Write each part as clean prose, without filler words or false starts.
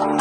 So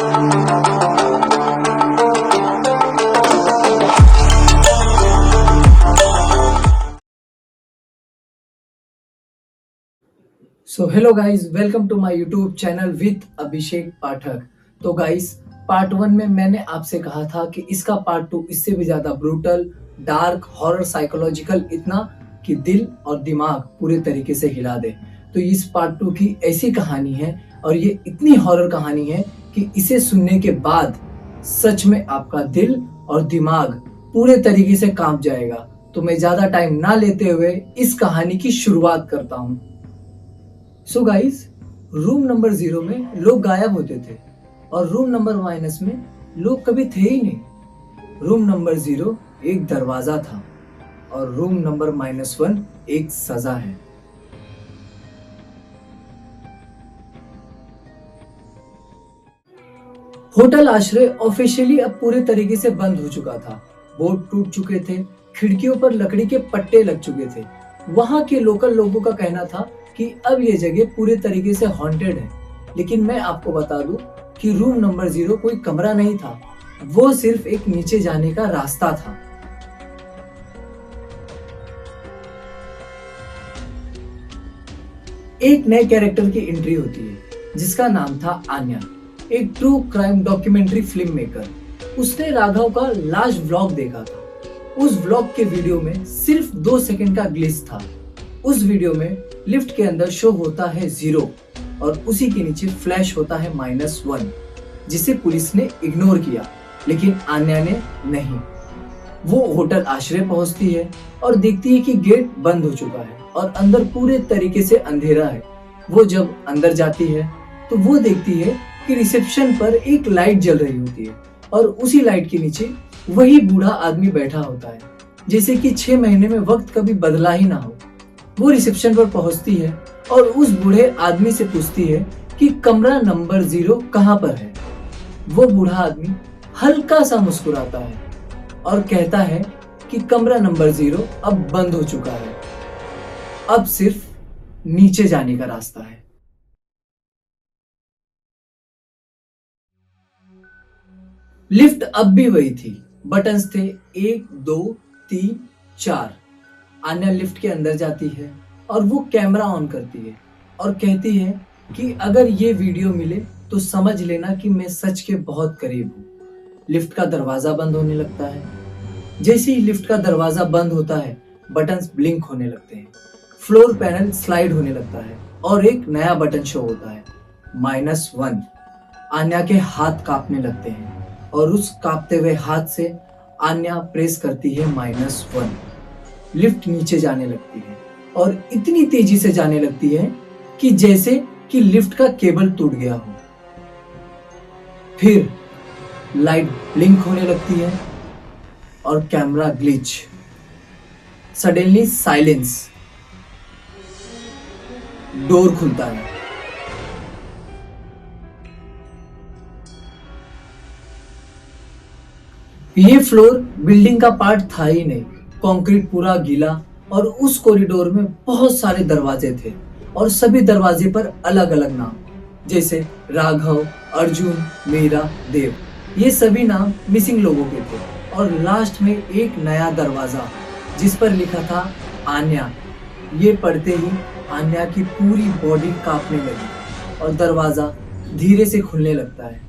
hello guys, welcome to my YouTube channel with Abhishek Pathak. तो guys, part 1 में मैंने आपसे कहा था कि इसका पार्ट 2 इससे भी ज्यादा ब्रूटल, डार्क, हॉरर, साइकोलॉजिकल, इतना कि दिल और दिमाग पूरे तरीके से हिला दे। तो इस पार्ट 2 की ऐसी कहानी है और ये इतनी हॉरर कहानी है कि इसे सुनने के बाद सच में आपका दिल और दिमाग पूरे तरीके से कांप जाएगा। तो मैं ज्यादा टाइम ना लेते हुए इस कहानी की शुरुआत करता हूँ। सो गाइस, रूम नंबर 0 में लोग गायब होते थे और रूम नंबर माइनस में लोग कभी थे ही नहीं। रूम नंबर 0 एक दरवाजा था और रूम नंबर -1 एक सजा है। होटल आश्रय ऑफिशियली अब पूरे तरीके से बंद हो चुका था। बोर्ड टूट चुके थे, खिड़कियों पर लकड़ी के पट्टे लग चुके थे। वहां के लोकल लोगों का कहना था कि अब ये जगह पूरे तरीके से हॉन्टेड है। लेकिन मैं आपको बता दूं कि रूम नंबर 0 कोई कमरा नहीं था, वो सिर्फ एक नीचे जाने का रास्ता था। एक नए कैरेक्टर की एंट्री होती है जिसका नाम था आन्या, एक true crime documentary film maker. उसने राघव का लास्ट व्लॉग देखा था। उस व्लॉग के वीडियो में सिर्फ 2 सेकंड का ग्लिच था। उस वीडियो में लिफ्ट के अंदर शो होता है 0 और उसी के नीचे फ्लैश होता है -1, जिसे पुलिस ने इग्नोर किया, लेकिन आन्या ने नहीं। वो होटल आश्रय पहुंचती है और देखती है कि गेट बंद हो चुका है और अंदर पूरे तरीके से अंधेरा है। वो जब अंदर जाती है तो वो देखती है कि रिसेप्शन पर एक लाइट जल रही होती है और उसी लाइट के नीचे वही बूढ़ा आदमी बैठा होता है, जैसे कि 6 महीने में वक्त कभी बदला ही ना हो। वो रिसेप्शन पर पहुंचती है और उस बूढ़े आदमी से पूछती है कि कमरा नंबर 0 कहां पर है। वो बूढ़ा आदमी हल्का सा मुस्कुराता है और कहता है कि कमरा नंबर 0 अब बंद हो चुका है, अब सिर्फ नीचे जाने का रास्ता है। लिफ्ट अब भी वही थी, बटन्स थे 1 2 3 4। आन्या लिफ्ट के अंदर जाती है और वो कैमरा ऑन करती है और कहती है कि अगर ये वीडियो मिले तो समझ लेना कि मैं सच के बहुत करीब हूँ। लिफ्ट का दरवाजा बंद होने लगता है। जैसे ही लिफ्ट का दरवाजा बंद होता है, बटन्स ब्लिंक होने लगते हैं, फ्लोर पैनल स्लाइड होने लगता है और एक नया बटन शो होता है, -1। आन्या के हाथ कांपने लगते हैं और उस कांपते हुए हाथ से आन्या प्रेस करती है -1। लिफ्ट नीचे जाने लगती है और इतनी तेजी से जाने लगती है कि जैसे कि लिफ्ट का केबल टूट गया हो। फिर लाइट ब्लिंक होने लगती है और camera glitch. Suddenly silence. Door खुलता है। ये फ्लोर बिल्डिंग का पार्ट था ही नहीं, कंक्रीट पूरा गीला और उस कॉरिडोर में बहुत सारे दरवाजे थे और सभी दरवाजे पर अलग अलग नाम, जैसे राघव, अर्जुन, मीरा, देव। ये सभी नाम मिसिंग लोगों के थे और लास्ट में एक नया दरवाजा जिस पर लिखा था आन्या। ये पढ़ते ही आन्या की पूरी बॉडी कांपने लगी और दरवाजा धीरे से खुलने लगता है।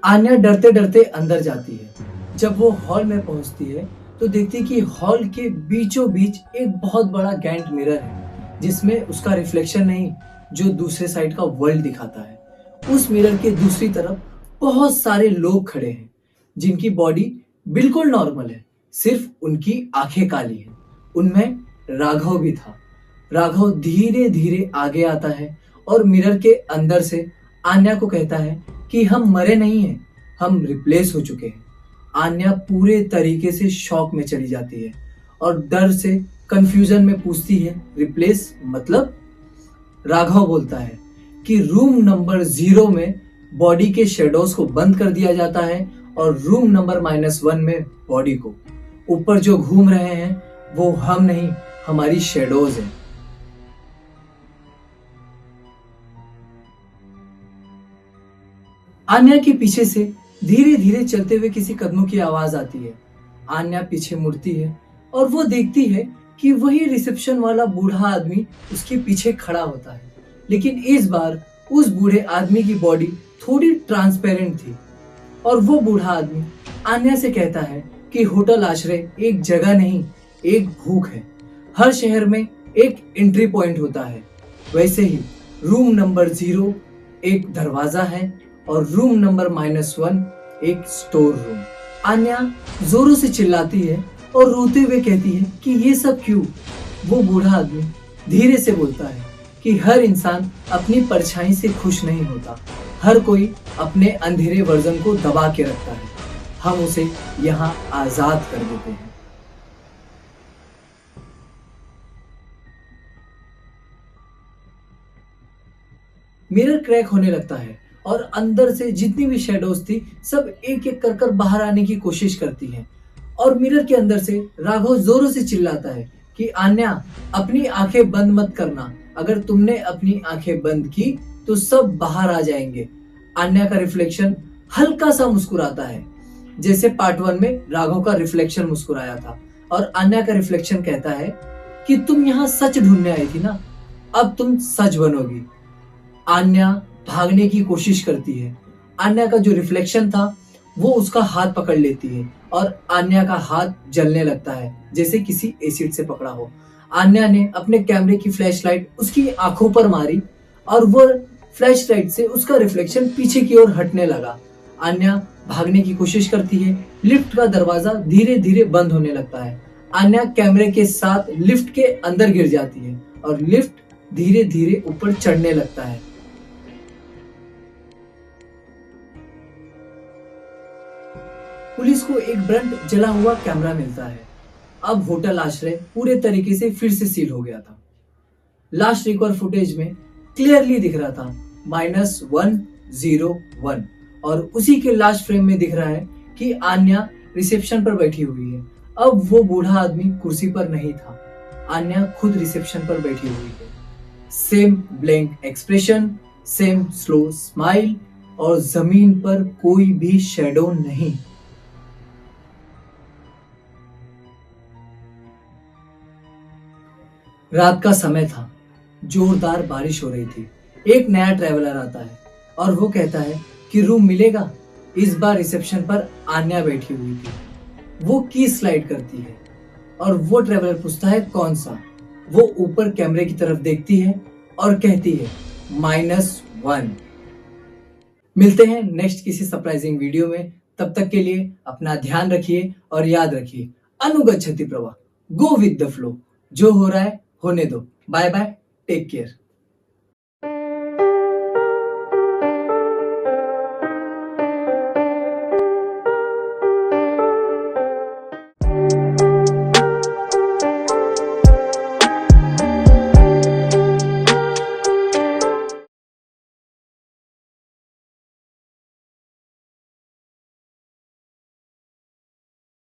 आन्या डरते डरते अंदर जाती है। जब वो हॉल में पहुंचती है तो देखती है कि हॉल के बीचों बीच एक बहुत बड़ा गैंट मिरर है, जिसमें उसका रिफ्लेक्शन नहीं, जो दूसरे साइड का वर्ल्ड दिखाता है। उस मिरर के दूसरी तरफ बहुत सारे लोग खड़े हैं जिनकी बॉडी बिल्कुल नॉर्मल है, सिर्फ उनकी आंखें काली हैं। उनमें राघव भी था। राघव धीरे धीरे आगे आता है और मिरर के अंदर से आन्या को कहता है कि हम मरे नहीं हैं, हम रिप्लेस हो चुके हैं। आन्या पूरे तरीके से शॉक में चली जाती है और डर से कंफ्यूजन में पूछती है, रिप्लेस मतलब? राघव बोलता है कि रूम नंबर 0 में बॉडी के शेडोज को बंद कर दिया जाता है और रूम नंबर -1 में बॉडी को। ऊपर जो घूम रहे हैं वो हम नहीं, हमारी शेडोज हैं। आन्या के पीछे से धीरे धीरे चलते हुए किसी कदमों की आवाज आती है। आन्या पीछे मुड़ती है और वो देखती है कि वही रिसेप्शन वाला बूढ़ा आदमी उसके पीछे खड़ा होता है। लेकिन इस बार उस बूढ़े आदमी की बॉडी थोड़ी ट्रांसपेरेंट थी और वो बूढ़ा आदमी आन्या से कहता है कि होटल आश्रय एक जगह नहीं, एक भूख है। हर शहर में एक एंट्री पॉइंट होता है, वैसे ही रूम नंबर 0 एक दरवाजा है और रूम नंबर -1 एक स्टोर रूम। आन्या जोरों से चिल्लाती है और रोते हुए कहती है कि ये सब क्यों। वो बूढ़ा आदमी धीरे से बोलता है कि हर इंसान अपनी परछाई से खुश नहीं होता, हर कोई अपने अंधेरे वर्जन को दबा के रखता है, हम उसे यहाँ आजाद कर देते हैं। मिरर क्रैक होने लगता है और अंदर से जितनी भी शेडोज थी सब एक एक कर बाहर आने की कोशिश करती हैं। और मिरर के अंदर से राघव जोरों से चिल्लाता है कि आन्या, अपनी आंखें बंद मत करना, अगर तुमने अपनी आंखें बंद की तो सब बाहर आ जाएंगे। आन्या का रिफ्लेक्शन हल्का सा मुस्कुराता है, जैसे पार्ट 1 में राघव का रिफ्लेक्शन मुस्कुराया था। और आन्या का रिफ्लेक्शन कहता है कि तुम यहाँ सच ढूंढने आई थी ना, अब तुम सच बनोगी। आन्या भागने की कोशिश करती है। आन्या का जो रिफ्लेक्शन था वो उसका हाथ पकड़ लेती है और आन्या का हाथ जलने लगता है, जैसे किसी एसिड से पकड़ा हो। आन्या ने अपने कैमरे की फ्लैशलाइट उसकी आंखों पर मारी और वो फ्लैशलाइट से उसका रिफ्लेक्शन पीछे की ओर हटने लगा। आन्या भागने की कोशिश करती है। लिफ्ट का दरवाजा धीरे धीरे बंद होने लगता है। आन्या कैमरे के साथ लिफ्ट के अंदर गिर जाती है और लिफ्ट धीरे धीरे ऊपर चढ़ने लगता है। पुलिस को एक ब्रंट जला हुआ कैमरा मिलता है। अब होटल आश्रय पूरे तरीके से फिर से सील हो गया था। लास्ट रिकॉर्ड फुटेज में क्लियरली दिख रहा था -101 और उसी के लास्ट फ्रेम में दिख रहा है कि आन्या रिसेप्शन पर बैठी हुई है। अब वो बूढ़ा आदमी कुर्सी पर नहीं था, आन्या खुद रिसेप्शन पर बैठी हुई है। Same blank expression, same slow smile और जमीन पर कोई भी शेडो नहीं। रात का समय था, जोरदार बारिश हो रही थी। एक नया ट्रैवलर आता है और वो कहता है कि रूम मिलेगा। इस बार रिसेप्शन पर आन्या बैठी हुई थी। वो की स्लाइड करती है और वो ट्रैवलर पूछता है कौन सा। वो ऊपर कैमरे की तरफ देखती है और कहती है -1। मिलते हैं नेक्स्ट किसी सरप्राइजिंग वीडियो में। तब तक के लिए अपना ध्यान रखिए और याद रखिए, अनुगच्छति प्रवाह, गो विद द फ्लो। जो हो रहा है होने दो। Bye bye, take care.